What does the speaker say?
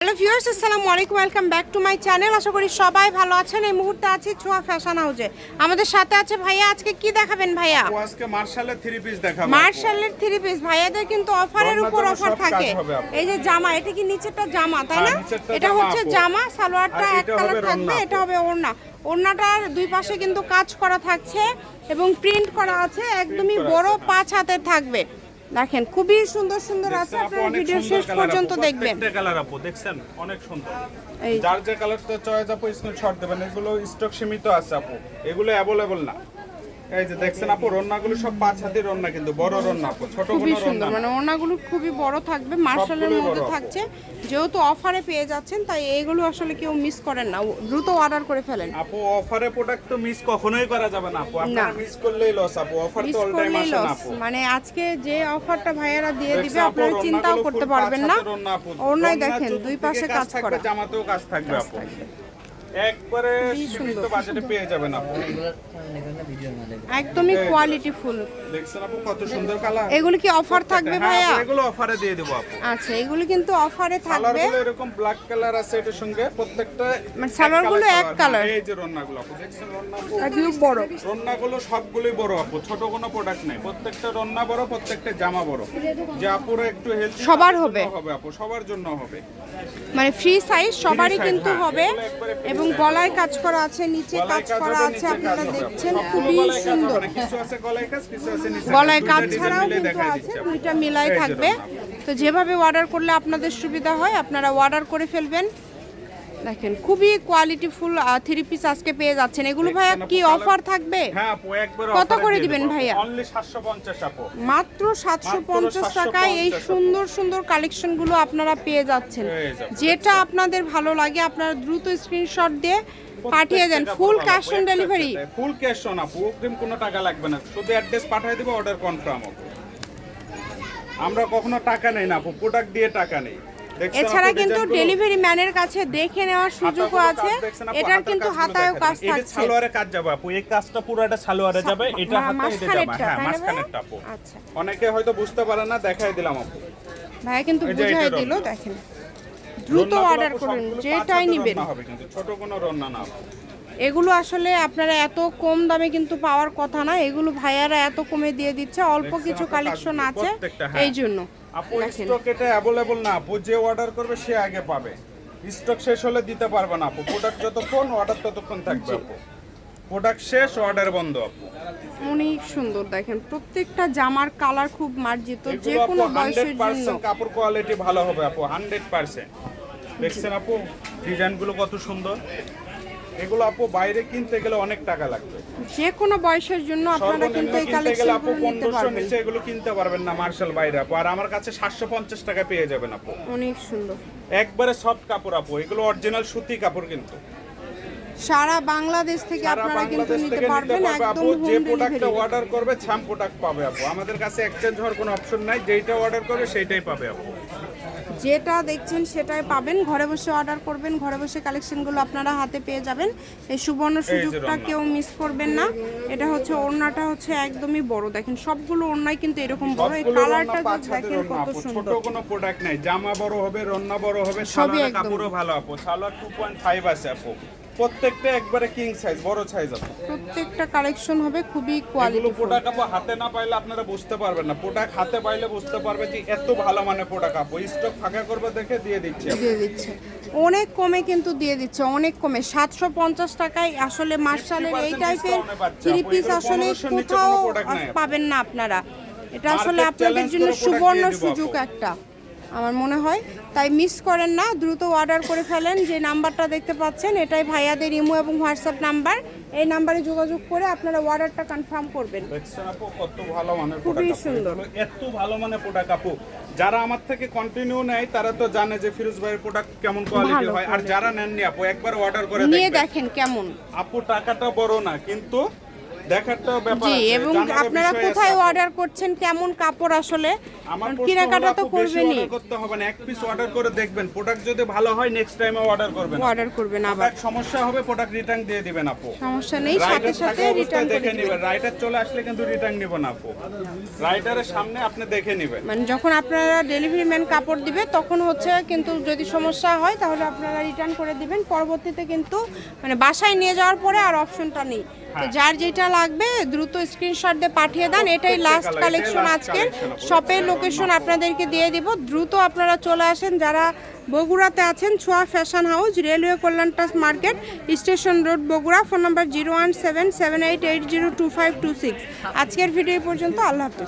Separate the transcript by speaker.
Speaker 1: Hello viewers, আসসালামু আলাইকুম, welcome back to my channel. আশা করি সবাই ভালো আছেন। এই মুহূর্তে আছি ছোঁয়া ফ্যাশন হাউসে। আমাদের সাথে আছে ভাইয়া। আজকে কি দেখাবেন ভাইয়া?
Speaker 2: আজকে মার্শালের 3 পিস দেখাবো।
Speaker 1: মার্শালের 3 পিস। ভাইয়াদের কিন্তু অফারের উপর অফার থাকে। এই যে জামা, এটা কি নিচেরটা জামা তাই না? এটা হচ্ছে জামা, সালোয়ারটা এক কালার থাকবে, এটা হবে ওড়না। ওড়নাটার দুই পাশে কিন্তু কাজ করা থাকছে এবং প্রিন্ট করা আছে, একদমই বড় 5 হাতের থাকবে। দেখেন খুবই সুন্দর সুন্দর আছে, আপনারা ভিডিও শেষ পর্যন্ত দেখবেন।
Speaker 2: প্রত্যেকটা কালার আপু দেখছেন অনেক সুন্দর। যার যে কালারটা চয়েস আপু স্ক্রিনশট দেবেন। এগুলো স্টক সীমিত আছে আপু, এগুলো अवेलेबल না। এই যে দেখছেন আপু, রন্নাগুলো সব 5 হাতের রন্না, কিন্তু বড় রন্না আপু, ছোট কোনো রন্না
Speaker 1: মানে ওড়নাগুলো খুবই বড় থাকবে, মার্শালের মধ্যে থাকছে। যেহেতু অফারে পেয়ে যাচ্ছেন তাই এইগুলো আসলে কেউ মিস করেন না, দ্রুত অর্ডার করে ফেলেন।
Speaker 2: আপু অফারে প্রোডাক্ট তো মিস কখনোই করা যাবে না আপু, আপনারা মিস করলেই লস আপু। অফার তো অল টাইম আসে না আপু।
Speaker 1: মানে আজকে যে অফারটা ভাইয়ারা দিয়ে দিবে আপনারা চিন্তাও করতে পারবেন না। ওড়নায় দেখেন দুই পাশে কাজ করা,
Speaker 2: জামাতেও কাজ থাকবে আপু, একবারে সীমিত বাজেটে পেয়ে যাবেন আপু,
Speaker 1: একদমই কোয়ালিটি ফুল।
Speaker 2: দেখছেন আপু কত সুন্দর কালার।
Speaker 1: এগুলো কি অফার থাকবে ভাইয়া?
Speaker 2: এগুলো অফারে দিয়ে দেব আপু।
Speaker 1: আচ্ছা, এগুলো কিন্তু অফারে থাকবে।
Speaker 2: কালারগুলো এরকম ব্ল্যাক কালার আছে এটার সঙ্গে, প্রত্যেকটা
Speaker 1: মানে সালোয়ারগুলো এক কালার।
Speaker 2: এই যে রন্নাগুলো আপু দেখছেন, রন্না আপু
Speaker 1: একদম বড়।
Speaker 2: রন্নাগুলো সবগুলোই বড় আপু, ছোট কোনো প্রোডাক্ট নাই। প্রত্যেকটা রন্না বড়, প্রত্যেকটা জামা বড়। যে আপুরা একটু হেলথি
Speaker 1: সবার হবে
Speaker 2: আপু, সবার জন্য হবে,
Speaker 1: মানে ফ্রি সাইজ সবারই কিন্তু হবে। এবং গলায় কাজ করা আছে, নিচে কাজ করা আছে, আপনারা দেখছেন খুবই সুন্দর।
Speaker 2: কিছু আছে গলায় কাজ, কিছু আছে নিচে
Speaker 1: গলায় কাজ ছাড়াও কিন্তু আছে, দুইটা মিলাই থাকবে। তো যেভাবে অর্ডার করলে আপনাদের সুবিধা হয় আপনারা অর্ডার করে ফেলবেন। দেখেন খুবই কোয়ালিটিফুল 3 পিস আজকে পেয়ে যাচ্ছেন। এগুলো ভাইয়া কি অফার থাকবে?
Speaker 2: হ্যাঁ আপু, একবারে
Speaker 1: কত করে দিবেন ভাইয়া?
Speaker 2: অনলি 750 আপু,
Speaker 1: মাত্র 750 টাকায় এই সুন্দর সুন্দর কালেকশনগুলো আপনারা পেয়ে যাচ্ছেন। যেটা আপনাদের ভালো লাগে আপনারা দ্রুত স্ক্রিনশট দিয়ে পাঠিয়ে দেন। Full cash on delivery,
Speaker 2: full cash on আপু, অগ্রিম কোনো টাকা লাগবে না, শুধু অ্যাড্রেস পাঠিয়ে দিব, অর্ডার কনফার্ম আপু। আমরা কখনো টাকা নেই না আপু, প্রোডাক্ট দিয়ে টাকা নেই।
Speaker 1: এছাড়া কিন্তু ডেলিভারি ম্যানের কাছে দেখে নেওয়ার সুযোগও আছে। এটার কিন্তু হাতায়ও কাজ থাকছে,
Speaker 2: এটা সালোয়ারে কাজ যাবে আপু, এই কাজটা পুরোটা সালোয়ারে যাবে, এটা হাতে এটা যাবে। হ্যাঁ, মাঝখানেরটা আপু।
Speaker 1: আচ্ছা,
Speaker 2: অনেকে হয়তো বুঝতে পারে না, দেখাই দিলাম আপু।
Speaker 1: ভাই কিন্তু বুঝাই দিল। দেখেন দ্রুত অর্ডার করুন, যেটাই নেবেন।
Speaker 2: ছোট কোনো রন্না না।
Speaker 1: এগুলো আসলে আপনারা এত কম দামে কিন্তু পাওয়ার কথা না, এগুলো ভাইয়ারা এত কমে দিয়ে দিচ্ছে। অল্প কিছু কালেকশন আছে এই জন্য।
Speaker 2: আপু স্টক এটা अवेलेबल না আপু, যে অর্ডার করবে সে আগে পাবে। স্টক শেষ হলে দিতে পারবে না আপু, প্রোডাক্ট যতক্ষণ অর্ডার ততক্ষণ থাকবে আপু, প্রোডাক্ট শেষ অর্ডার বন্ধ আপু।
Speaker 1: অনেক সুন্দর, দেখেন প্রত্যেকটা জামার কালার খুব মার্জিত, যে কোনো বয়সের জন্য।
Speaker 2: কাপড় কোয়ালিটি ভালো হবে আপু, 100%। দেখছেন আপু ডিজাইনগুলো কত সুন্দর। এগুলো আপু বাইরে কিনতে গেলে অনেক টাকা লাগবে,
Speaker 1: যে কোনো বয়সের জন্য আপনারা কিন্তু এই কালেকশনগুলো নিতে পারবেন।
Speaker 2: নিচে এগুলো কিনতে পারবেন না মার্শাল বাইরে আপু, আর আমার কাছে 750 টাকা পেয়ে যাবেন আপু।
Speaker 1: অনেক সুন্দর,
Speaker 2: একবারে সফট কাপড় আপু, এগুলো অরিজিনাল সুতি কাপড়, কিন্তু
Speaker 1: সারা বাংলাদেশ থেকে আপনারা কিন্তু নিতে পারবেন একদম হোম
Speaker 2: যে প্রোডাক্টটা
Speaker 1: ডেলিভারি।
Speaker 2: অর্ডার করবে ছাম প্রোডাক্ট পাবে আপু, আমাদের কাছে এক্সচেঞ্জ হওয়ার কোনো অপশন নাই, যেইটা অর্ডার করবে সেইটাই পাবে আপু।
Speaker 1: যেটা দেখছেন সেটাই পাবেন, ঘরে বসে অর্ডার করবেন, ঘরে বসে কালেকশনগুলো আপনারা হাতে পেয়ে যাবেন। এই সুবর্ণ সুযোগটা কেউ মিস করবেন না। এটা হচ্ছে ওড়নাটা হচ্ছে একদমই বড়, দেখেন সবগুলো ওড়নাই কিন্তু এরকম বড়। এই কালারটা দেখেন কত সুন্দর।
Speaker 2: ছোট কোনো প্রোডাক্ট নাই, জামা বড় হবে, রন্না বড় হবে, সালোয়ার কাপড়ও ভালো আপু। সালোয়ার 2.5 আছে আপু, প্রত্যেকটা একবারে কিং সাইজ, বড় সাইজ আপু।
Speaker 1: প্রত্যেকটা কালেকশন হবে খুবই কোয়ালিটি।
Speaker 2: এগুলো প্রোডাক্ট আপু হাতে না পাইলে আপনারা বুঝতে পারবেন না, প্রোডাক্ট হাতে পাইলে বুঝতে পারবে যে এত ভালো মানে প্রোডাক্ট আপু। স্টক ফাঁকা করবে দেখে দিয়ে দিচ্ছে,
Speaker 1: অনেক কমে কিন্তু দিয়ে দিচ্ছে, অনেক কমে। 750 টাকায় আসলে মার্শালের এই টাইপের 3 পিস আসলে কোথাও পাবেন না আপনারা। এটা আসলে আপনাদের জন্য সুবর্ণ সুযোগ একটা আমার মনে হয়, তাই মিস করেন না, দ্রুত অর্ডার করে ফেলেন। যে নাম্বারটা দেখতে পাচ্ছেন এটাই ভাইয়াদের ইমো এবং হোয়াটসঅ্যাপ নাম্বার, এই নাম্বারে যোগাযোগ করে আপনারা অর্ডারটা কনফার্ম করবেন।
Speaker 2: দেখছেন আপু কত ভালো মানের প্রোডাক্ট, খুবই সুন্দর, এত ভালো মানের প্রোডাক্ট আপু। যারা আমার থেকে কন্টিনিউ নেয় তারা তো জানে যে ফিরোজ ভাইয়ের প্রোডাক্ট কেমন কোয়ালিটি হয়, আর যারা নেননি আপু একবার অর্ডার করে
Speaker 1: নিয়ে দেখেন কেমন।
Speaker 2: আপু টাকাটা বড় না, কিন্তু দেখার তো ব্যাপার
Speaker 1: জি,
Speaker 2: আছে,
Speaker 1: এবং
Speaker 2: জানারও
Speaker 1: আপনারা
Speaker 2: বিষয়
Speaker 1: কোথায়
Speaker 2: আছে।
Speaker 1: অর্ডার করছেন, কেমন কাপড় আসলে
Speaker 2: আমার
Speaker 1: কেনাকাটা তো করবেনই,
Speaker 2: অর্ডার করতে হবে না, এক পিস অর্ডার করে দেখবেন, প্রোডাক্ট যদি ভালো হয় নেক্সট টাইমে অর্ডার করবেন।
Speaker 1: অর্ডার করবেন আবার,
Speaker 2: প্রোডাক্ট সমস্যা হবে প্রোডাক্ট রিটার্ন দিয়ে দিবেন আপু।
Speaker 1: সমস্যা নেই, সাথে
Speaker 2: রাইটার
Speaker 1: সাথে
Speaker 2: থাকা
Speaker 1: রিটার্ন
Speaker 2: অবস্থায়
Speaker 1: করে
Speaker 2: দেখে
Speaker 1: দিবেন।
Speaker 2: নেবেন, রাইটার চলে আসলে কিন্তু রিটার্ন নিব না আপু, রাইটারের সামনে আপনি দেখে নেবেন।
Speaker 1: মানে যখন আপনারা ডেলিভারি ম্যান কাপড় দিবে তখন হচ্ছে কিন্তু যদি সমস্যা হয় তাহলে আপনারা রিটার্ন করে দিবেন, পরবর্তীতে কিন্তু মানে বাসায় নিয়ে যাওয়ার পরে আর অপশনটা নেই। তো যার যেটা লাগবে দ্রুত স্ক্রিনশট দিয়ে পাঠিয়ে দেন। এটাই লাস্ট কালেকশন আজকের, শপের লোকেশন আপনাদেরকে দিয়ে দিব, দ্রুত আপনারা চলে আসেন। যারা বগুড়াতে আছেন, Chhoya fashion house, railway Kalyan trust market, station road, Bogura. Phone number 01778802526। আজকের ভিডিও পর্যন্ত, আল্লাহ হাফেজ।